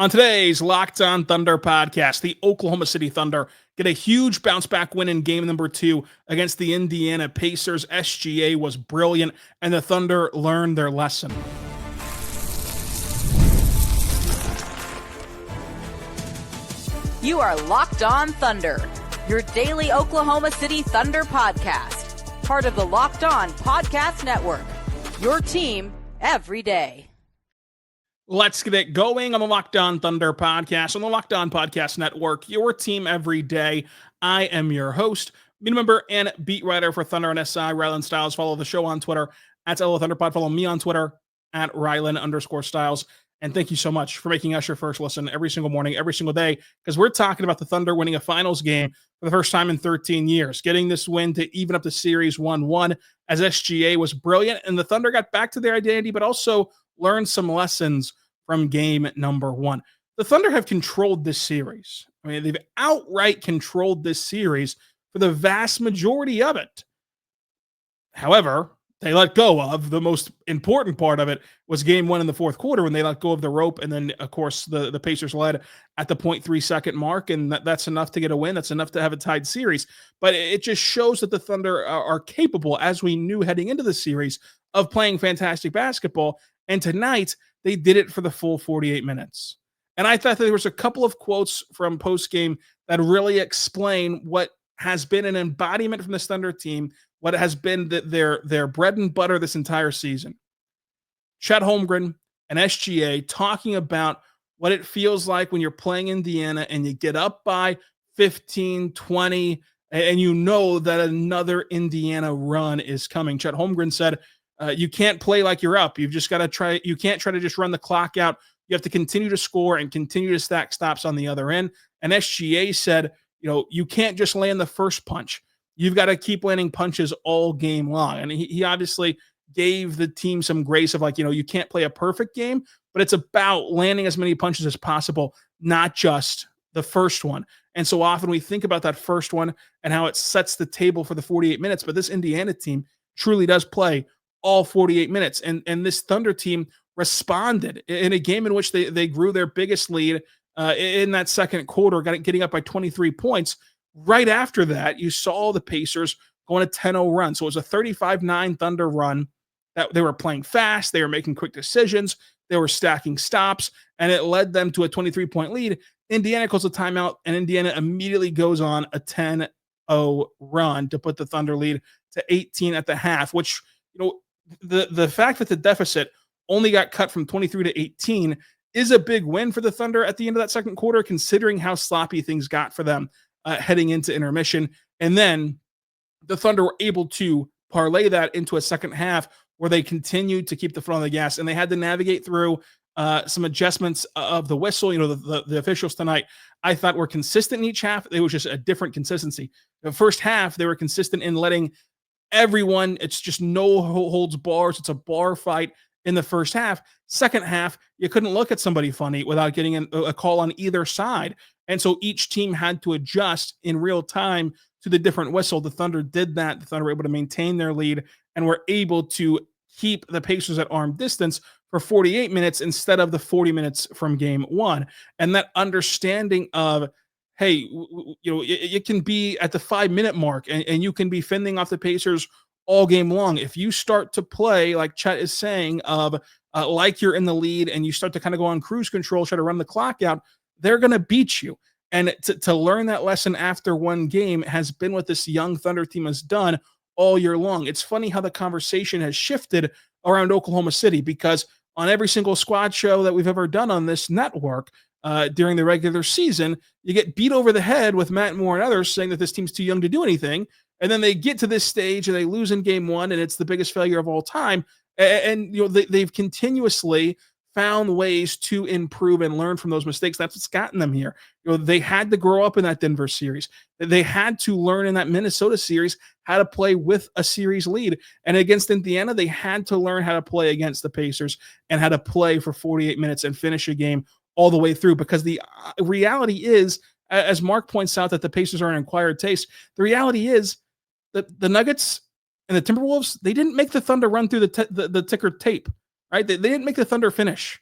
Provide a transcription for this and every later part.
On today's Locked On Thunder podcast, the Oklahoma City Thunder get a huge bounce back win in game number 2 against the Indiana Pacers. SGA was brilliant, and the Thunder learned their lesson. You are Locked On Thunder, your daily Oklahoma City Thunder podcast, part of the Locked On Podcast Network, your team every day. Let's get it going on the Locked On Thunder podcast on the Locked On Podcast Network, your team every day. I am your host, media member and beat writer for Thunder and SI, Rylan Stiles. Follow the show on Twitter at LO ThunderPod. Follow me on Twitter at Rylan_Stiles. And thank you so much for making us your first listen every single morning, every single day, because we're talking about the Thunder winning a finals game for the first time in 13 years, getting this win to even up the series 1-1 as SGA was brilliant. And the Thunder got back to their identity, but also learned some lessons from game number 1. The Thunder have controlled this series. I mean, they've outright controlled this series for the vast majority of it. However, they let go of the most important part of it was game 1 in the fourth quarter when they let go of the rope. And then, of course, the Pacers led at the 0.3 second mark. And that's enough to get a win. That's enough to have a tied series. But it just shows that the Thunder are capable, as we knew heading into the series, of playing fantastic basketball. And tonight, they did it for the full 48 minutes. And I thought that there was a couple of quotes from postgame that really explain what has been an embodiment from this Thunder team, what has been their bread and butter this entire season. Chet Holmgren and SGA talking about what it feels like when you're playing Indiana and you get up by 15, 20, and you know that another Indiana run is coming. Chet Holmgren said, you can't play like you're up. You've just got to try. You can't try to just run the clock out. You have to continue to score and continue to stack stops on the other end. And SGA said, you can't just land the first punch. You've got to keep landing punches all game long. And he obviously gave the team some grace of you can't play a perfect game, but it's about landing as many punches as possible, not just the first one. And so often we think about that first one and how it sets the table for the 48 minutes. But this Indiana team truly does play all 48 minutes. And this Thunder team responded in a game in which they grew their biggest lead in that second quarter, getting up by 23 points. Right after that, you saw the Pacers go on a 10-0 run. So it was a 35-9 Thunder run that they were playing fast. They were making quick decisions. They were stacking stops, and it led them to a 23-point lead. Indiana calls a timeout, and Indiana immediately goes on a 10-0 run to put the Thunder lead to 18 at the half, which, the fact that the deficit only got cut from 23 to 18 is a big win for the Thunder at the end of that second quarter, considering how sloppy things got for them heading into intermission. And then the Thunder were able to parlay that into a second half where they continued to keep the foot on the gas, and they had to navigate through some adjustments of the whistle. The officials tonight, I thought, were consistent in each half. It was just a different consistency. The first half, they were consistent in letting everyone, it's just no holds bars. It's a bar fight in the first half. Second half, you couldn't look at somebody funny without getting a call on either side. And so each team had to adjust in real time to the different whistle. The Thunder did that. The Thunder were able to maintain their lead and were able to keep the Pacers at arm distance for 48 minutes instead of the 40 minutes from game 1. And that understanding of, hey, it can be at the 5-minute mark and you can be fending off the Pacers all game long. If you start to play, like Chet is saying, of like you're in the lead and you start to kind of go on cruise control, try to run the clock out, they're going to beat you. And to learn that lesson after one game has been what this young Thunder team has done all year long. It's funny how the conversation has shifted around Oklahoma City, because on every single squad show that we've ever done on this network, during the regular season, you get beat over the head with Matt Moore and others saying that this team's too young to do anything. And then they get to this stage and they lose in game 1, and it's the biggest failure of all time. And they've continuously found ways to improve and learn from those mistakes. That's what's gotten them here. They had to grow up in that Denver series. They had to learn in that Minnesota series how to play with a series lead. And against Indiana, they had to learn how to play against the Pacers and how to play for 48 minutes and finish a game all the way through. Because the reality is, as Mark points out, that the Pacers are an acquired taste. The reality is that the Nuggets and the Timberwolves, they didn't make the Thunder run through the ticker tape, right? They didn't make the Thunder finish.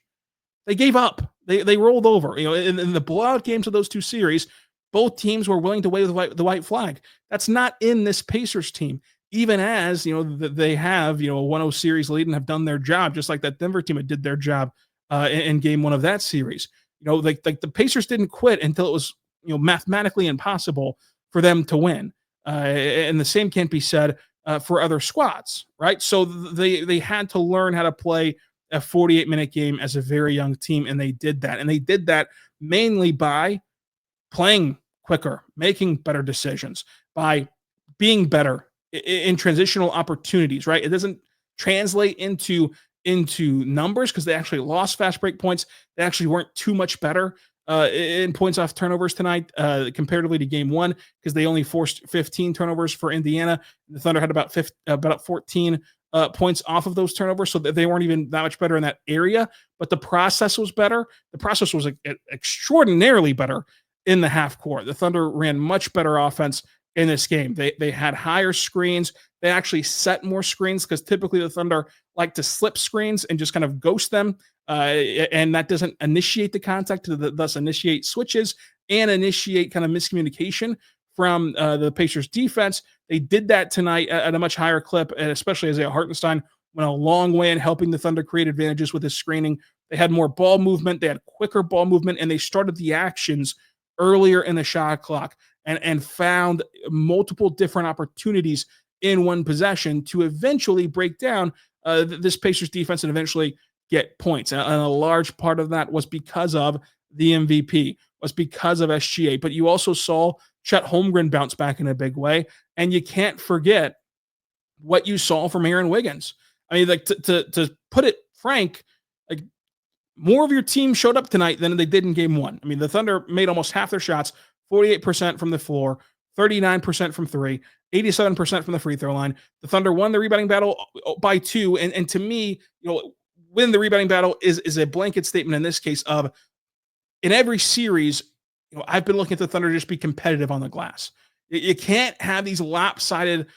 They gave up. They rolled over. In the blowout games of those two series, both teams were willing to wave the white flag. That's not in this Pacers team. Even as they have a 1-0 series lead and have done their job, just like that Denver team had did their job in game one of that series. Like the Pacers didn't quit until it was mathematically impossible for them to win. And the same can't be said for other squads, right? So they had to learn how to play a 48-minute game as a very young team, and they did that. And they did that mainly by playing quicker, making better decisions, by being better in transitional opportunities, right? It doesn't translate into numbers because they actually lost fast break points. They actually weren't too much better in points off turnovers tonight comparatively to game one because they only forced 15 turnovers for Indiana. The Thunder had about 14 points off of those turnovers, so that they weren't even that much better in that area. But the process was better. The process was extraordinarily better in the half court. The Thunder ran much better offense in this game. They had higher screens. They actually set more screens because typically the Thunder like to slip screens and just kind of ghost them. And that doesn't initiate the contact, thus initiate switches and initiate kind of miscommunication from the Pacers defense. They did that tonight at a much higher clip, and especially Isaiah Hartenstein went a long way in helping the Thunder create advantages with his screening. They had more ball movement. They had quicker ball movement, and they started the actions earlier in the shot clock and found multiple different opportunities in one possession to eventually break down this Pacers defense and eventually get points. And a large part of that was because of the MVP, was because of SGA. But you also saw Chet Holmgren bounce back in a big way. And you can't forget what you saw from Aaron Wiggins. I mean, like to put it frank, like more of your team showed up tonight than they did in game one. I mean, the Thunder made almost half their shots, 48% from the floor, 39% from three, 87% from the free throw line. The Thunder won the rebounding battle by 2. And to me, win the rebounding battle is a blanket statement in this case of in every series, I've been looking at the Thunder just be competitive on the glass. You can't have these lopsided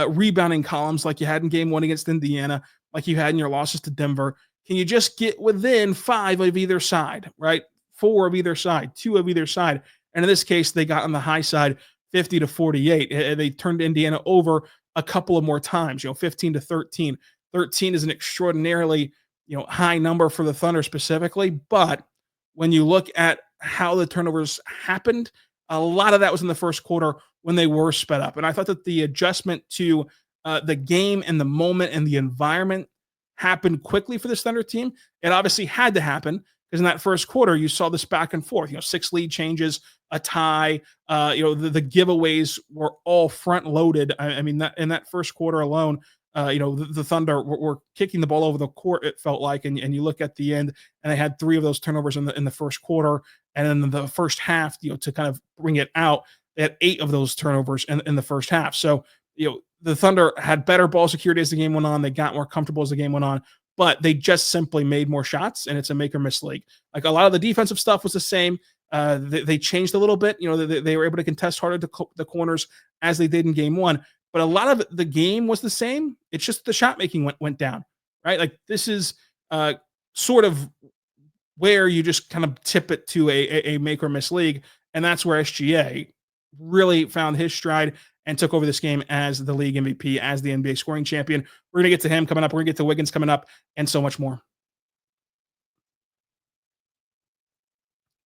rebounding columns like you had in game one against Indiana, like you had in your losses to Denver. Can you just get within 5 of either side, right? 4 of either side, 2 of either side. And in this case, they got on the high side 50-48. They turned Indiana over a couple of more times, 15-13. 13 is an extraordinarily, high number for the Thunder specifically. But when you look at how the turnovers happened, a lot of that was in the first quarter when they were sped up. And I thought that the adjustment to the game and the moment and the environment happened quickly for this Thunder team. It obviously had to happen because in that first quarter, you saw this back and forth, 6 lead changes, a tie, the giveaways were all front loaded. I mean, that in that first quarter alone, the Thunder were kicking the ball over the court, it felt like, and you look at the end and they had 3 of those turnovers in the first quarter. And then the first half, to kind of bring it out, they had 8 of those turnovers in the first half. So, the Thunder had better ball security as the game went on. They got more comfortable as the game went on, but they just simply made more shots, and it's a make or miss league. Like a lot of the defensive stuff was the same. They changed a little bit. They were able to contest harder the corners as they did in game one, but a lot of the game was the same. It's just the shot making went down, right? Like this is sort of where you just kind of tip it to a make or miss league, and that's where SGA really found his stride and took over this game as the league MVP, as the NBA scoring champion. We're going to get to him coming up. We're going to get to Wiggins coming up and so much more.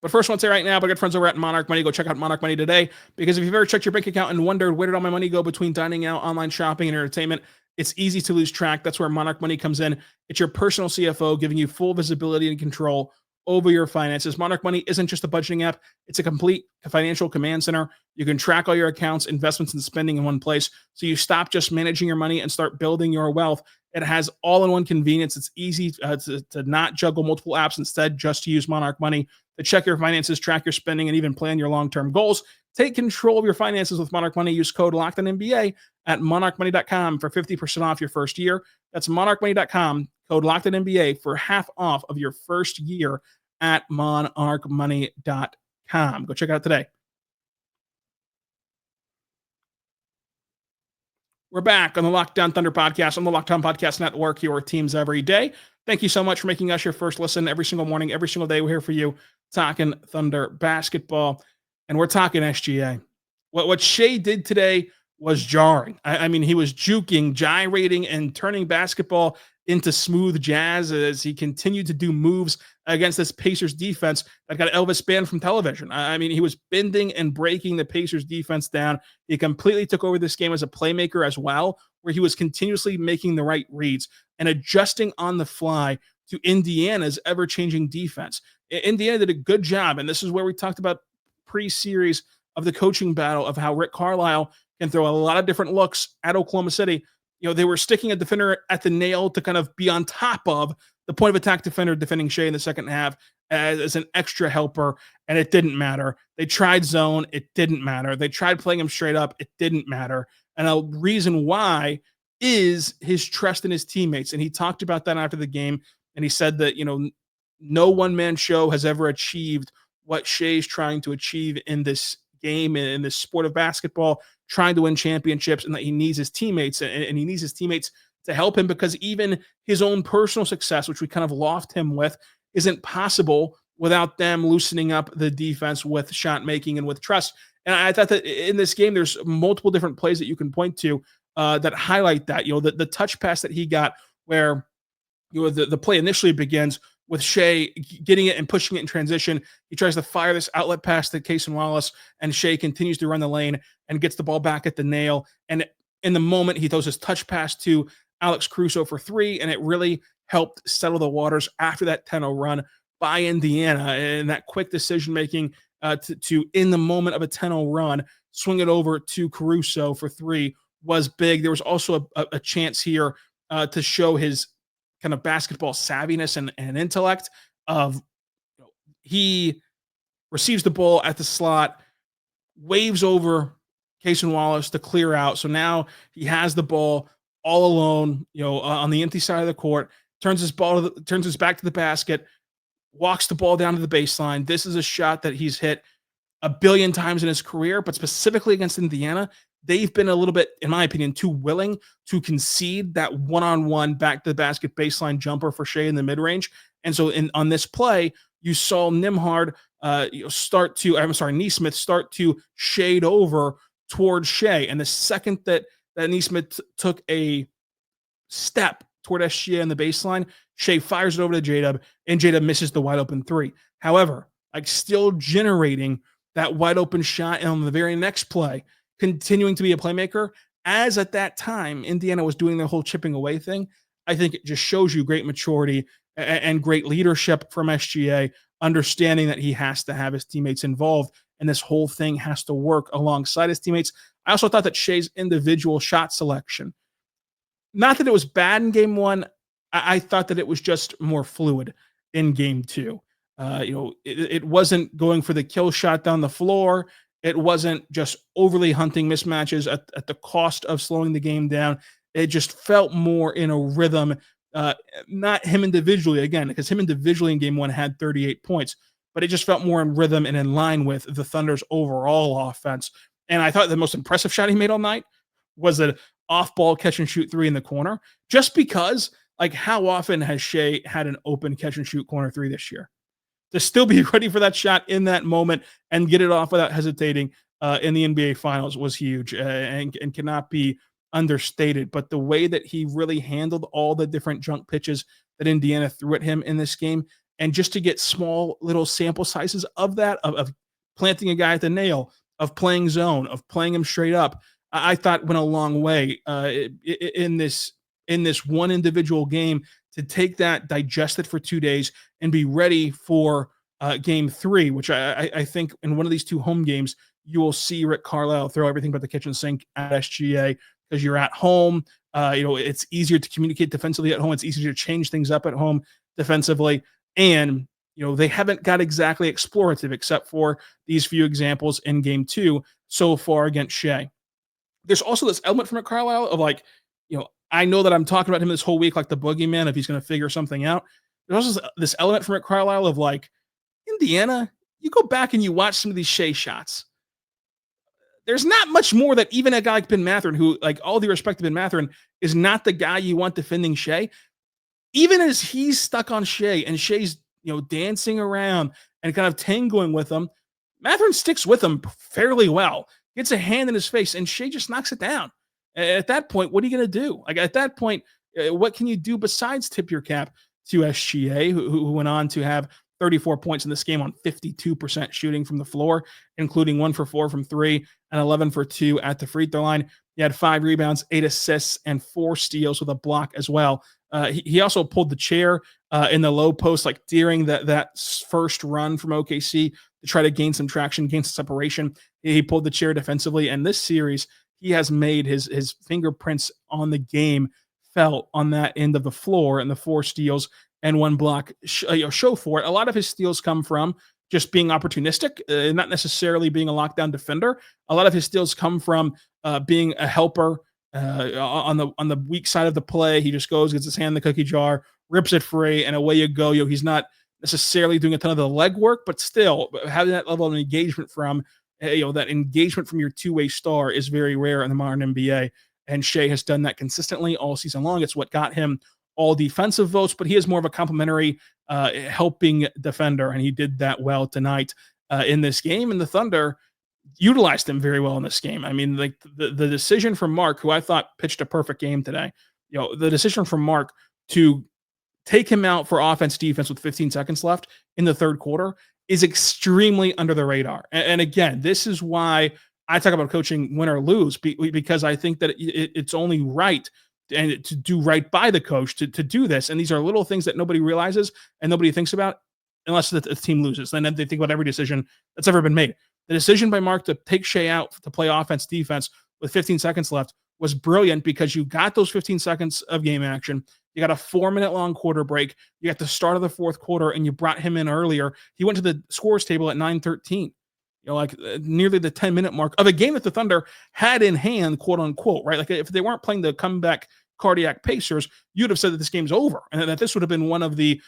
But first, I want to say right now, my good friends over at Monarch Money, go check out Monarch Money today, because if you've ever checked your bank account and wondered where did all my money go between dining out, online shopping, and entertainment, it's easy to lose track. That's where Monarch Money comes in. It's your personal CFO giving you full visibility and control over your finances. Monarch Money isn't just a budgeting app. It's a complete financial command center. You can track all your accounts, investments, and spending in one place. So you stop just managing your money and start building your wealth. It has all-in-one convenience. It's easy to not juggle multiple apps. Instead, just to use Monarch Money to check your finances, track your spending, and even plan your long-term goals. Take control of your finances with Monarch Money. Use code LOCKEDONNBA at monarchmoney.com for 50% off your first year. That's monarchmoney.com, code LOCKEDONNBA for half off of your first year at monarchmoney.com. Go check it out today. We're back on the Locked On Thunder podcast on the Locked On Podcast Network, your teams every day. Thank you so much for making us your first listen every single morning, every single day. We're here for you talking Thunder basketball, and we're talking SGA. What Shai did today was jarring. I mean, he was juking, gyrating, and turning basketball into smooth jazz as he continued to do moves against this Pacers defense that got Elvis banned from television. I mean, he was bending and breaking the Pacers defense down. He completely took over this game as a playmaker as well, where he was continuously making the right reads and adjusting on the fly to Indiana's ever-changing defense. Indiana did a good job, and this is where we talked about pre-series of the coaching battle of how Rick Carlisle can throw a lot of different looks at Oklahoma City. You know, they were sticking a defender at the nail to kind of be on top of the point of attack defender defending Shai in the second half as an extra helper, and it didn't matter. They tried zone, it didn't matter. They tried playing him straight up, it didn't matter. And a reason why is his trust in his teammates. And he talked about that after the game, and he said that, you know, no one-man show has ever achieved what Shai's trying to achieve in this game, in this sport of basketball, trying to win championships, and that he needs his teammates, and he needs his teammates to help him, because even his own personal success, which we kind of loft him with, isn't possible without them loosening up the defense with shot making and with trust. And I thought that in this game, there's multiple different plays that you can point to that highlight that. You know, the touch pass that he got, where, you know, the play initially begins with Shai getting it and pushing it in transition. He tries to fire this outlet pass to Cason Wallace, and Shai continues to run the lane and gets the ball back at the nail. And in the moment, he throws his touch pass to Alex Caruso for three, and it really helped settle the waters after that 10-0 run by Indiana. And that quick decision-making to in the moment of a 10-0 run, swing it over to Caruso for three was big. There was also a chance here to show his kind of basketball savviness and intellect of, you know, he receives the ball at the slot, waves over Cason Wallace to clear out. So now he has the ball all alone, you know, on the empty side of the court, turns his back to the basket, walks the ball down to the baseline. This is a shot that he's hit a billion times in his career, but specifically against Indiana, they've been a little bit, in my opinion, too willing to concede that one-on-one back to the basket baseline jumper for Shai in the mid-range. And so on this play, you saw Nesmith start to shade over towards Shai. And the second that Nesmith took a step toward SGA on the baseline, Shai fires it over to J-Dub, and J-Dub misses the wide open three. However, like, still generating that wide open shot, and on the very next play, continuing to be a playmaker, as at that time Indiana was doing the whole chipping away thing. I think it just shows you great maturity and great leadership from SGA, understanding that he has to have his teammates involved, and this whole thing has to work alongside his teammates. I also thought that Shai's individual shot selection, not that it was bad in game one, I thought that it was just more fluid in game two. It wasn't going for the kill shot down the floor. It wasn't just overly hunting mismatches at the cost of slowing the game down. It just felt more in a rhythm, not him individually, again, because him individually in game one had 38 points, but it just felt more in rhythm and in line with the Thunder's overall offense. And I thought the most impressive shot he made all night was an off-ball catch-and-shoot three in the corner, just because, like, how often has Shai had an open catch-and-shoot corner three this year? To still be ready for that shot in that moment and get it off without hesitating in the NBA Finals was huge and cannot be understated. But the way that he really handled all the different junk pitches that Indiana threw at him in this game, and just to get small little sample sizes of that, of planting a guy at the nail, of playing zone, of playing him straight up, I thought went a long way in this one individual game, to take that, digest it for 2 days, and be ready for game three, which I think in one of these two home games, you will see Rick Carlisle throw everything but the kitchen sink at SGA, because you're at home. It's easier to communicate defensively at home. It's easier to change things up at home defensively. And, they haven't got exactly explorative, except for these few examples in game two so far against Shai. There's also this element from Rick Carlisle of, like, I know that I'm talking about him this whole week like the boogeyman, if he's going to figure something out. There's also this element from Rick Carlisle of, like, Indiana, you go back and you watch some of these Shai shots. there's not much more that even a guy like Ben Mathurin, who, like, all the respect to Ben Mathurin, is not the guy you want defending Shai. Even as he's stuck on Shai and Shai's, dancing around and kind of tangling with him, Mathurin sticks with him fairly well, gets a hand in his face, and Shai just knocks it down. At that point, what are you going to do? Like, at that point, what can you do besides tip your cap to SGA, who went on to have 34 points in this game on 52% shooting from the floor, including 1 for 4 from 3 and 11 for 2 at the free throw line. He had 5 rebounds, 8 assists, and 4 steals with a block as well. He also pulled the chair in the low post, like during that first run from OKC to try to gain some traction, gain some separation. He pulled the chair defensively, and this series, he has made his fingerprints on the game felt on that end of the floor, and the 4 steals and 1 block show for it. A lot of his steals come from just being opportunistic, not necessarily being a lockdown defender. A lot of his steals come from being a helper on the weak side of the play. He just goes, gets his hand in the cookie jar, rips it free, and away you go. He's not necessarily doing a ton of the legwork, but still having that level of engagement from that engagement from your two-way star is very rare in the modern NBA. And Shai has done that consistently all season long. It's what got him all defensive votes, but he is more of a complimentary helping defender, and he did that well tonight in this game. And the Thunder utilized him very well in this game. I mean, like the decision from Mark, who I thought pitched a perfect game today, the decision from Mark to take him out for offense defense with 15 seconds left in the third quarter is extremely under the radar. And again, this is why I talk about coaching win or lose, because I think that it's only right and to do right by the coach to do this. And these are little things that nobody realizes and nobody thinks about unless the team loses. Then they think about every decision that's ever been made. The decision by Mark to take Shai out to play offense defense with 15 seconds left was brilliant because you got those 15 seconds of game action. You got a 4-minute long quarter break. You got the start of the fourth quarter, and you brought him in earlier. He went to the scores table at 9:13. Nearly the 10-minute mark of a game that the Thunder had in hand, quote unquote, right? Like, if they weren't playing the comeback cardiac Pacers, you'd have said that this game's over and that this would have been one of the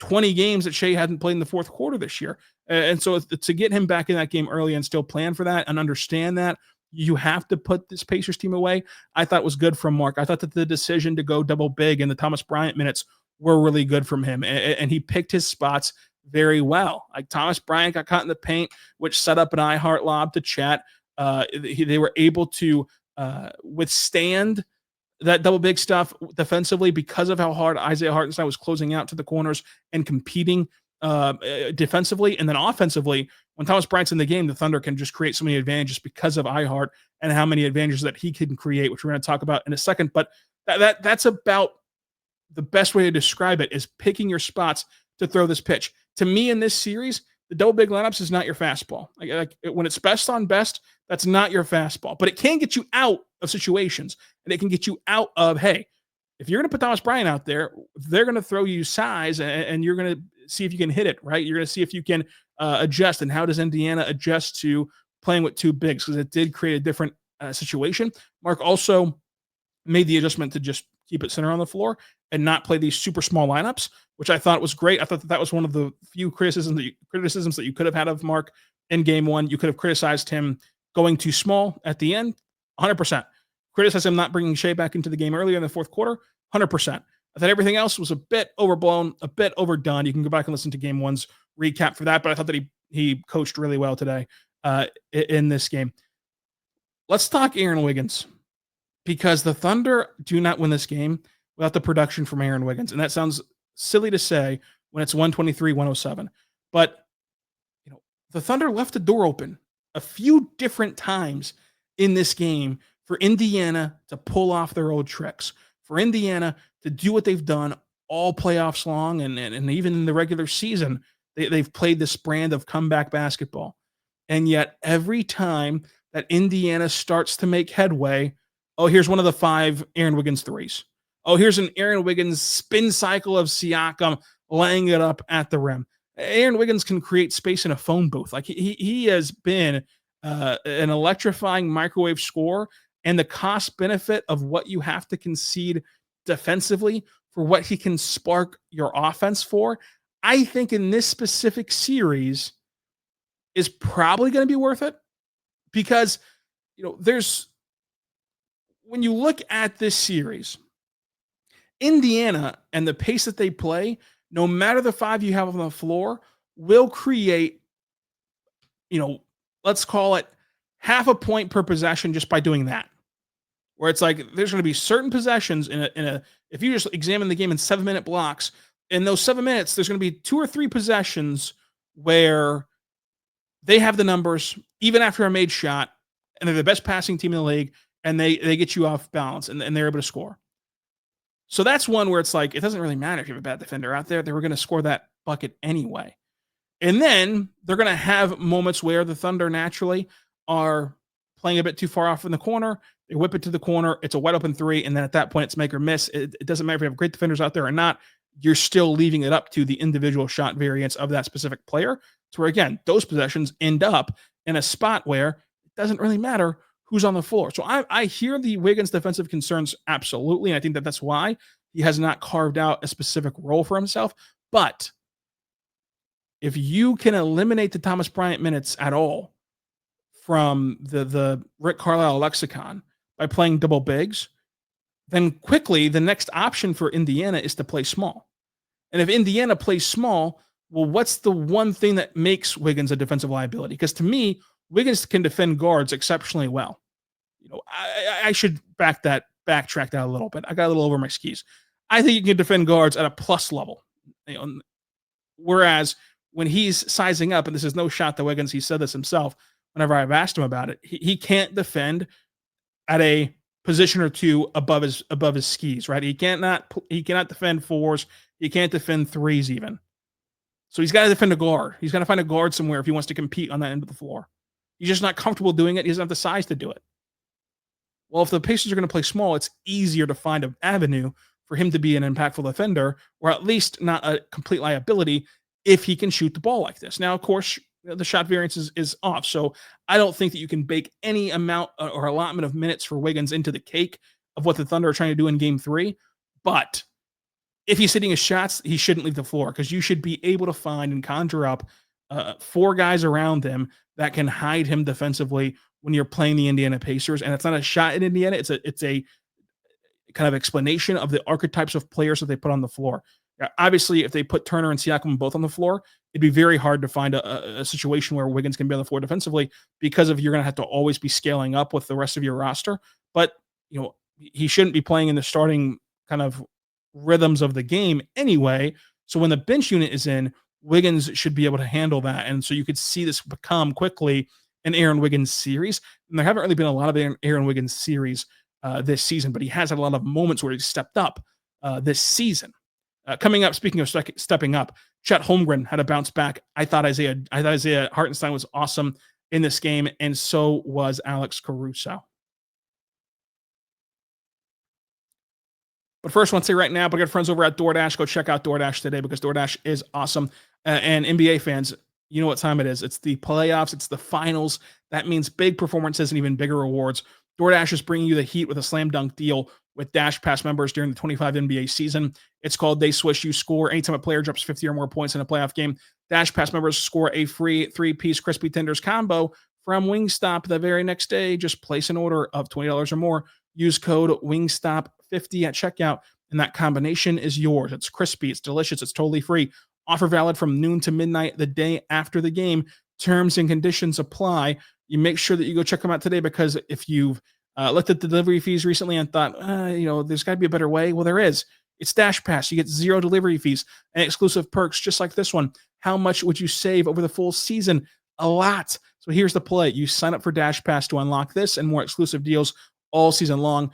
20 games that Shai hadn't played in the fourth quarter this year. And so to get him back in that game early and still plan for that and understand that you have to put this Pacers team away, I thought was good from Mark. I thought that the decision to go double big in the Thomas Bryant minutes were really good from him. And he picked his spots very well. Like, Thomas Bryant got caught in the paint, which set up an iHeart lob to Chet. They were able to withstand that double big stuff defensively because of how hard Isaiah Hartenstein was closing out to the corners and competing defensively. And then offensively, when Thomas Bryant's in the game, the Thunder can just create so many advantages because of iHeart and how many advantages that he can create, which we're going to talk about in a second. But that's about the best way to describe it, is picking your spots to throw this pitch. To me, in this series, the double big lineups is not your fastball. Like when it's best on best, that's not your fastball. But it can get you out of situations, and it can get you out of, hey, if you're going to put Thomas Bryant out there, they're going to throw you size, and you're going to see if you can hit it, right? You're going to see if you can adjust, and how does Indiana adjust to playing with two bigs, because it did create a different situation. Mark also made the adjustment to just keep it center on the floor and not play these super small lineups, which I thought was great. I thought that was one of the few criticisms that you could have had of Mark in game one. You could have criticized him going too small at the end, 100%. Criticized him not bringing Shai back into the game earlier in the fourth quarter, 100%. I thought everything else was a bit overblown, a bit overdone. You can go back and listen to game one's recap for that, but I thought that he coached really well today in this game. Let's talk Aaron Wiggins, because the Thunder do not win this game without the production from Aaron Wiggins. And that sounds silly to say when it's 123-107. But the Thunder left the door open a few different times in this game for Indiana to pull off their old tricks, for Indiana to do what they've done all playoffs long, and even in the regular season, they've played this brand of comeback basketball. And yet every time that Indiana starts to make headway, oh, here's one of the 5 Aaron Wiggins threes. Oh, here's an Aaron Wiggins spin cycle of Siakam laying it up at the rim. Aaron Wiggins can create space in a phone booth. Like, he has been an electrifying microwave scorer, and the cost benefit of what you have to concede defensively for what he can spark your offense for, I think in this specific series is probably going to be worth it, because, there's when you look at this series, Indiana and the pace that they play, no matter the five you have on the floor, will create, you know, let's call it half a point per possession just by doing that. Where it's like there's going to be certain possessions in a if you just examine the game in 7-minute blocks, in those 7 minutes, there's going to be 2 or 3 possessions where they have the numbers even after a made shot, and they're the best passing team in the league, and they get you off balance and they're able to score. So that's one where it's like, it doesn't really matter if you have a bad defender out there. They were going to score that bucket anyway. And then they're going to have moments where the Thunder naturally are playing a bit too far off in the corner. They whip it to the corner. It's a wide open three. And then at that point, it's make or miss. It doesn't matter if you have great defenders out there or not. You're still leaving it up to the individual shot variance of that specific player. To where, again, those possessions end up in a spot where it doesn't really matter who's on the floor. So I hear the Wiggins defensive concerns, absolutely. And I think that that's why he has not carved out a specific role for himself. But if you can eliminate the Thomas Bryant minutes at all from the Rick Carlisle lexicon by playing double bigs, then quickly the next option for Indiana is to play small. And if Indiana plays small, well, what's the one thing that makes Wiggins a defensive liability? Because to me, Wiggins can defend guards exceptionally well. I should backtrack that a little bit. I got a little over my skis. I think you can defend guards at a plus level. Whereas when he's sizing up, and this is no shot to Wiggins, he said this himself whenever I've asked him about it, he can't defend at a position or two above his skis, right? He cannot defend fours. He can't defend threes even. So he's got to defend a guard. He's got to find a guard somewhere if he wants to compete on that end of the floor. He's just not comfortable doing it. He doesn't have the size to do it. Well, if the Pacers are going to play small, it's easier to find an avenue for him to be an impactful defender, or at least not a complete liability if he can shoot the ball like this. Now, of course, the shot variance is off, so I don't think that you can bake any amount or allotment of minutes for Wiggins into the cake of what the Thunder are trying to do in Game 3, but if he's hitting his shots, he shouldn't leave the floor because you should be able to find and conjure up 4 guys around him that can hide him defensively when you're playing the Indiana Pacers. And it's not a shot at Indiana. It's a kind of explanation of the archetypes of players that they put on the floor. Obviously, if they put Turner and Siakam both on the floor, it'd be very hard to find a situation where Wiggins can be on the floor defensively because you're going to have to always be scaling up with the rest of your roster. But, he shouldn't be playing in the starting kind of rhythms of the game anyway. So when the bench unit is in, Wiggins should be able to handle that. And so you could see this become quickly an Aaron Wiggins series. And there haven't really been a lot of Aaron Wiggins series this season, but he has had a lot of moments where he stepped up this season. Coming up, speaking of stepping up, Chet Holmgren had a bounce back. I thought Isaiah Hartenstein was awesome in this game, and so was Alex Caruso. But first, I want to say right now, but good friends over at DoorDash, go check out DoorDash today because DoorDash is awesome. And NBA fans, you know what time it is. It's the playoffs. It's the finals. That means big performances and even bigger rewards. DoorDash is bringing you the heat with a slam dunk deal with Dash Pass members during the 25 NBA season. It's called They Swish You Score. Anytime a player drops 50 or more points in a playoff game, Dash Pass members score a free 3-piece crispy tenders combo from Wingstop the very next day. Just place an order of $20 or more. Use code WINGSTOP50 at checkout, and that combination is yours. It's crispy. It's delicious. It's totally free. Offer valid from noon to midnight the day after the game. Terms and conditions apply. You make sure that you go check them out today because if you've looked at the delivery fees recently and thought, there's got to be a better way. Well, there is. It's Dash Pass. You get 0 delivery fees and exclusive perks just like this one. How much would you save over the full season? A lot. So here's the play. You sign up for Dash Pass to unlock this and more exclusive deals all season long.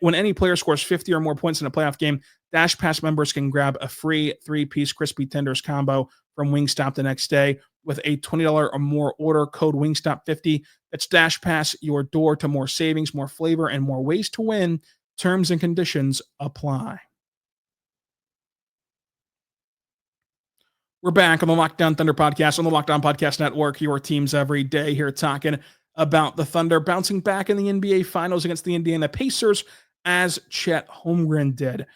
When any player scores 50 or more points in a playoff game, Dash Pass members can grab a free 3-piece crispy tenders combo from Wingstop the next day with a $20 or more order. Code WINGSTOP50. That's Dash Pass, your door to more savings, more flavor, and more ways to win. Terms and conditions apply. We're back on the Locked On Thunder podcast on the Locked On Podcast Network. Your teams every day here talking about the Thunder bouncing back in the NBA Finals against the Indiana Pacers as Chet Holmgren did.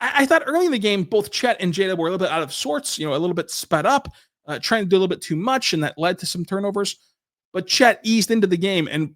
I thought early in the game, both Chet and Jada were a little bit out of sorts, a little bit sped up, trying to do a little bit too much, and that led to some turnovers. But Chet eased into the game, and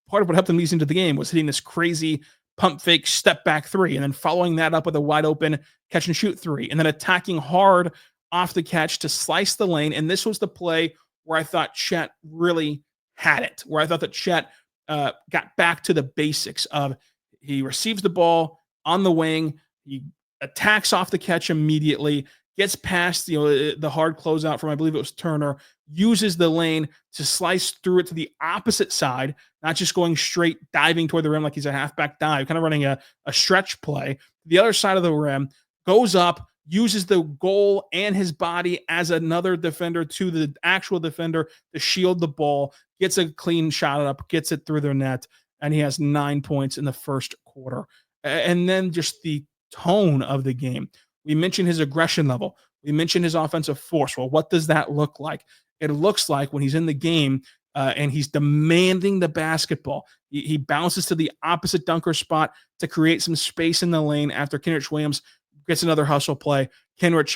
part of what helped him ease into the game was hitting this crazy pump fake step back three, and then following that up with a wide open catch and shoot three, and then attacking hard off the catch to slice the lane. And this was the play where I thought Chet really had it, where I thought that Chet got back to the basics of he receives the ball on the wing, he attacks off the catch immediately, gets past the hard closeout from I believe it was Turner, uses the lane to slice through it to the opposite side, not just going straight diving toward the rim like he's a halfback dive, kind of running a stretch play. The other side of the rim, goes up, uses the goal and his body as another defender to the actual defender to shield the ball, gets a clean shot up, gets it through their net, and he has 9 points in the first quarter. And then just the tone of the game. We mentioned his aggression level. We mentioned his offensive force. Well, what does that look like? It looks like when he's in the game and he's demanding the basketball, he bounces to the opposite dunker spot to create some space in the lane after Kenrich Williams gets another hustle play. Kenrich,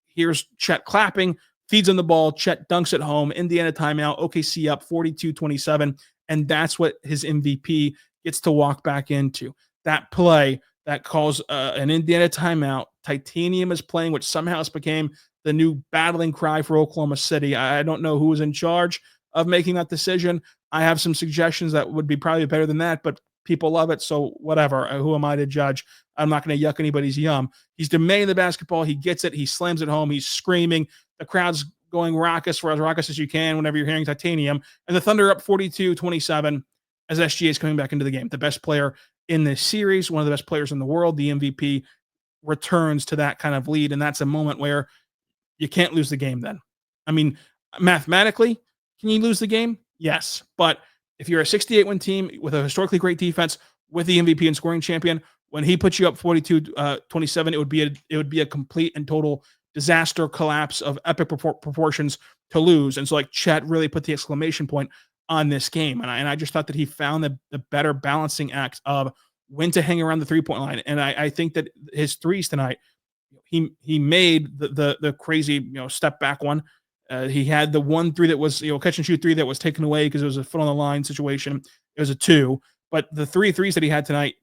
here's Chet clapping, feeds him the ball. Chet dunks it home. Indiana timeout. OKC up 42-27. And that's what his MVP gets to walk back into. That play that calls an Indiana timeout. Titanium is playing, which somehow has became the new battling cry for Oklahoma City. I don't know who was in charge of making that decision. I have some suggestions that would be probably better than that, but people love it, so whatever. Who am I to judge? I'm not going to yuck anybody's yum. He's demanding the basketball. He gets it. He slams it home. He's screaming. The crowd's going raucous for as raucous as you can whenever you're hearing Titanium. And the Thunder up 42-27 as SGA is coming back into the game. The best player in this series, one of the best players in the world, the MVP, returns to that kind of lead. And that's a moment where you can't lose the game then. I mean, mathematically, can you lose the game? Yes. But if you're a 68-win team with a historically great defense, with the MVP and scoring champion, when he puts you up 42-27, it would be a complete and total disaster, collapse of epic proportions to lose. And so, like, Chet really put the exclamation point on this game. And I just thought that he found the better balancing act of when to hang around the three-point line. And I think that his threes tonight, he made the crazy step back one. He had the 1-3 that was catch and shoot three that was taken away because it was a foot on the line situation. It was a 2, but the 3 threes that he had tonight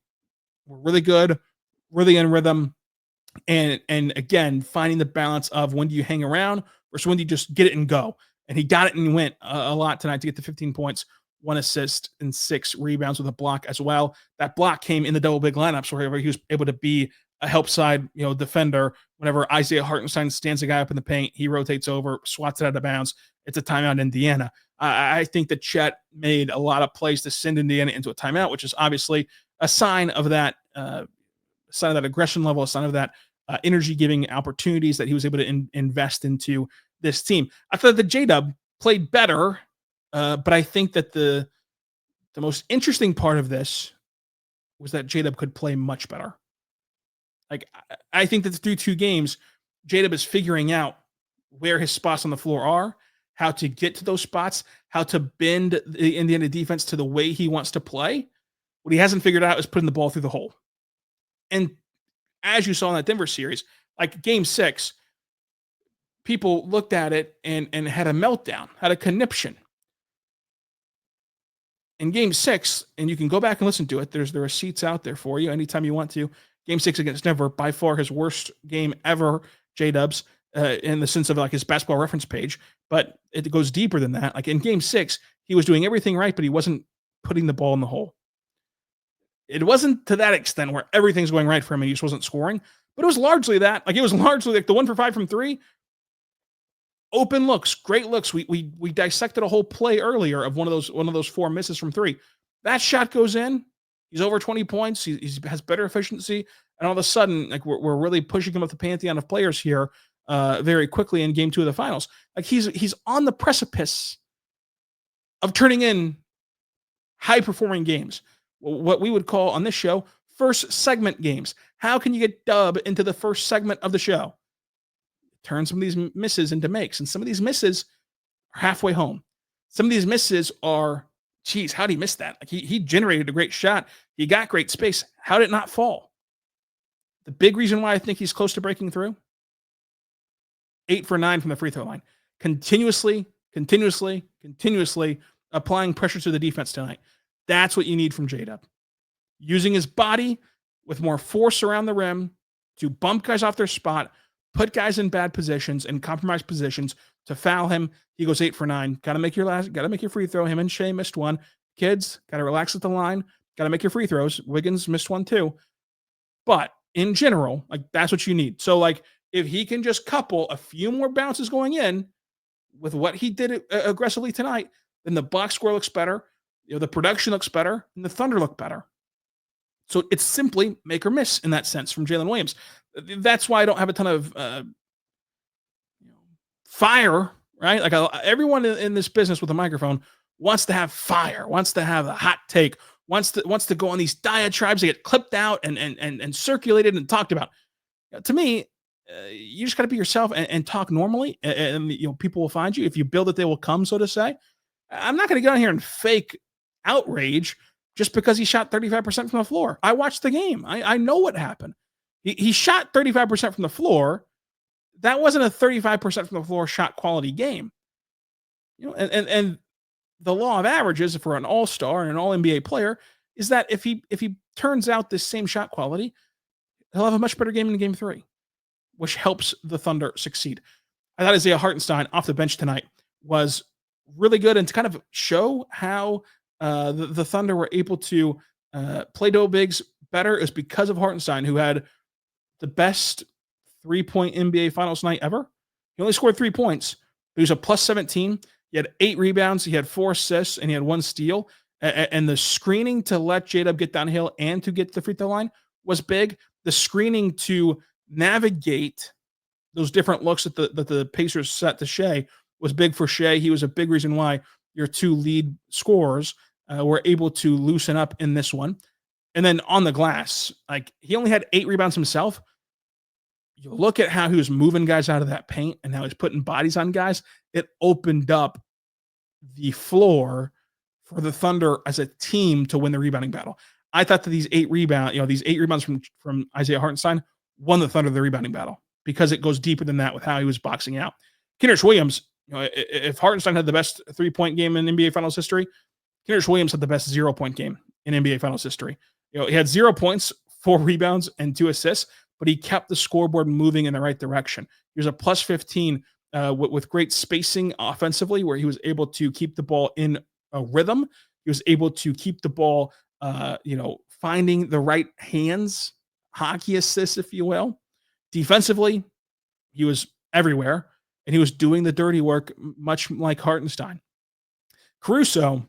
were really good, really in rhythm, and again finding the balance of when do you hang around versus when do you just get it and go. And he got it and he went a lot tonight to get to 15 points, 1 assist, and 6 rebounds with a block as well. That block came in the double big lineups where he was able to be a help side, defender. Whenever Isaiah Hartenstein stands a guy up in the paint, he rotates over, swats it out of bounds. It's a timeout, Indiana. I think that Chet made a lot of plays to send Indiana into a timeout, which is obviously a sign of that, aggression level, a sign of that energy-giving opportunities that he was able to invest into this team. I thought that J-Dub played better, but I think that the most interesting part of this was that J-Dub could play much better. Like, I think that through 2 games, J-Dub is figuring out where his spots on the floor are, how to get to those spots, how to bend the Indiana defense to the way he wants to play. What he hasn't figured out is putting the ball through the hole. And as you saw in that Denver series, like game 6, people looked at it and had a meltdown, had a conniption. In game 6, and you can go back and listen to it, there are receipts out there for you anytime you want to. Game 6 against Denver, by far his worst game ever, J-Dubs, in the sense of like his basketball reference page, but it goes deeper than that. Like in game 6, he was doing everything right, but he wasn't putting the ball in the hole. It wasn't to that extent where everything's going right for him and he just wasn't scoring, but it was largely that. Like it was largely like the 1 for 5 from 3, open looks, great looks. We dissected a whole play earlier of one of those 4 misses from 3. That shot goes in. He's over 20 points. He has better efficiency. And all of a sudden, like we're really pushing him up the pantheon of players here very quickly in game 2 of the finals. Like he's on the precipice of turning in high-performing games. What we would call on this show, first segment games. How can you get Dub into the first segment of the show? Turn some of these misses into makes. And some of these misses are halfway home. Some of these misses are, geez, how did he miss that? Like he generated a great shot. He got great space. How did it not fall? The big reason why I think he's close to breaking through, 8 for 9 from the free throw line. Continuously continuously applying pressure to the defense tonight. That's what you need from J-Dub. Using his body with more force around the rim to bump guys off their spot, put guys in bad positions and compromised positions to foul him. He goes 8 for 9. Got to make your free throw. Him and Shai missed one. Kids, got to relax at the line. Got to make your free throws. Wiggins missed one too. But in general, like, that's what you need. So, like, if he can just couple a few more bounces going in with what he did aggressively tonight, then the box score looks better. The production looks better, and the Thunder look better. So it's simply make or miss in that sense from Jalen Williams. That's why I don't have a ton of fire, right? Like, everyone in this business with a microphone wants to have fire, wants to have a hot take, wants to go on these diatribes that get clipped out and circulated and talked about. To me, you just got to be yourself and talk normally, and people will find you. If you build it, they will come, so to say. I'm not going to get on here and fake outrage just because he shot 35% from the floor. I watched the game. I know what happened. He shot 35% from the floor. That wasn't a 35% from the floor shot quality game. And the law of averages for an all-star and an all-NBA player is that if he turns out this same shot quality, he'll have a much better game in game 3, which helps the Thunder succeed. I thought Isaiah Hartenstein off the bench tonight was really good, and to kind of show how the Thunder were able to play double bigs better is because of Hartenstein, who had the best 3-point NBA Finals night ever. He only scored 3 points, but he was a plus 17. He had 8 rebounds, he had 4 assists, and he had 1 steal. And the screening to let J-Dub get downhill and to get to the free throw line was big. The screening to navigate those different looks that the Pacers set to Shai was big for Shai. He was a big reason why your 2 lead scorers were able to loosen up in this one. And then on the glass, like, he only had 8 rebounds himself. You look at how he was moving guys out of that paint and how he's putting bodies on guys. It opened up the floor for the Thunder as a team to win the rebounding battle. I thought that these 8 rebounds from Isaiah Hartenstein won the Thunder the rebounding battle, because it goes deeper than that with how he was boxing out. Kenrich Williams, if Hartenstein had the best 3-point game in NBA Finals history, Kenrich Williams had the best 0-point game in NBA Finals history. He had 0 points, 4 rebounds, and 2 assists, but he kept the scoreboard moving in the right direction. He was a plus 15 with great spacing offensively, where he was able to keep the ball in a rhythm. He was able to keep the ball, finding the right hands, hockey assists, if you will. Defensively, he was everywhere, and he was doing the dirty work, much like Hartenstein. Caruso,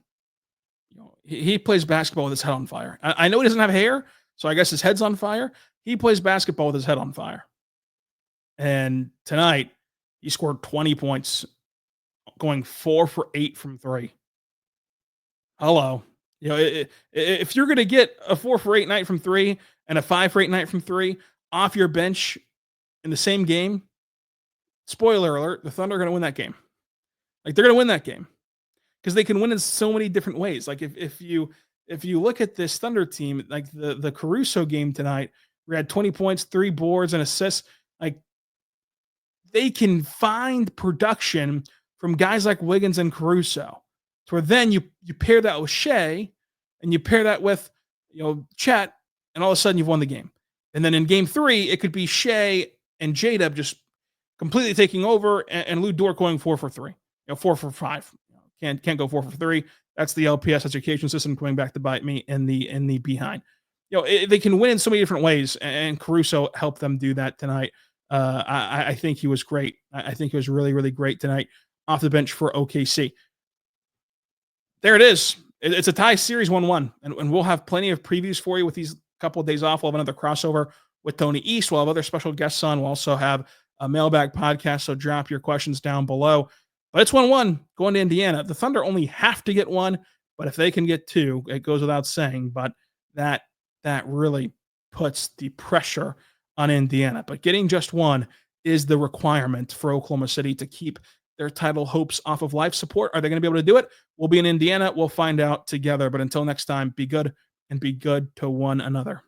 he plays basketball with his head on fire. I know he doesn't have hair, so I guess his head's on fire. He plays basketball with his head on fire. And tonight, he scored 20 points, going 4 for 8 from 3. Hello. If you're going to get a 4 for 8 night from 3 and a 5 for 8 night from 3 off your bench in the same game, spoiler alert, the Thunder are going to win that game. Like, they're going to win that game because they can win in so many different ways. Like, if you look at this Thunder team, like the Caruso game tonight, we had 20 points, 3 boards, and assists. Like, they can find production from guys like Wiggins and Caruso, to where then you pair that with Shai, and you pair that with Chet, and all of a sudden you've won the game. And then in game 3, it could be Shai and J-Dub just completely taking over, and Lou Dort going 4 for 3, 4 for 5. Can't go 4 for 3. That's the LPS education system coming back to bite me in the behind. They can win in so many different ways, and Caruso helped them do that tonight. I think he was great. I think he was really, really great tonight off the bench for OKC. There it is. It's a tie series 1-1, and we'll have plenty of previews for you with these couple of days off. We'll have another crossover with Tony East. We'll have other special guests on. We'll also have a mailbag podcast, so drop your questions down below. But it's 1-1 going to Indiana. The Thunder only have to get 1, but if they can get 2, it goes without saying. But that really puts the pressure on Indiana. But getting just 1 is the requirement for Oklahoma City to keep their title hopes off of life support. Are they going to be able to do it? We'll be in Indiana. We'll find out together. But until next time, be good and be good to one another.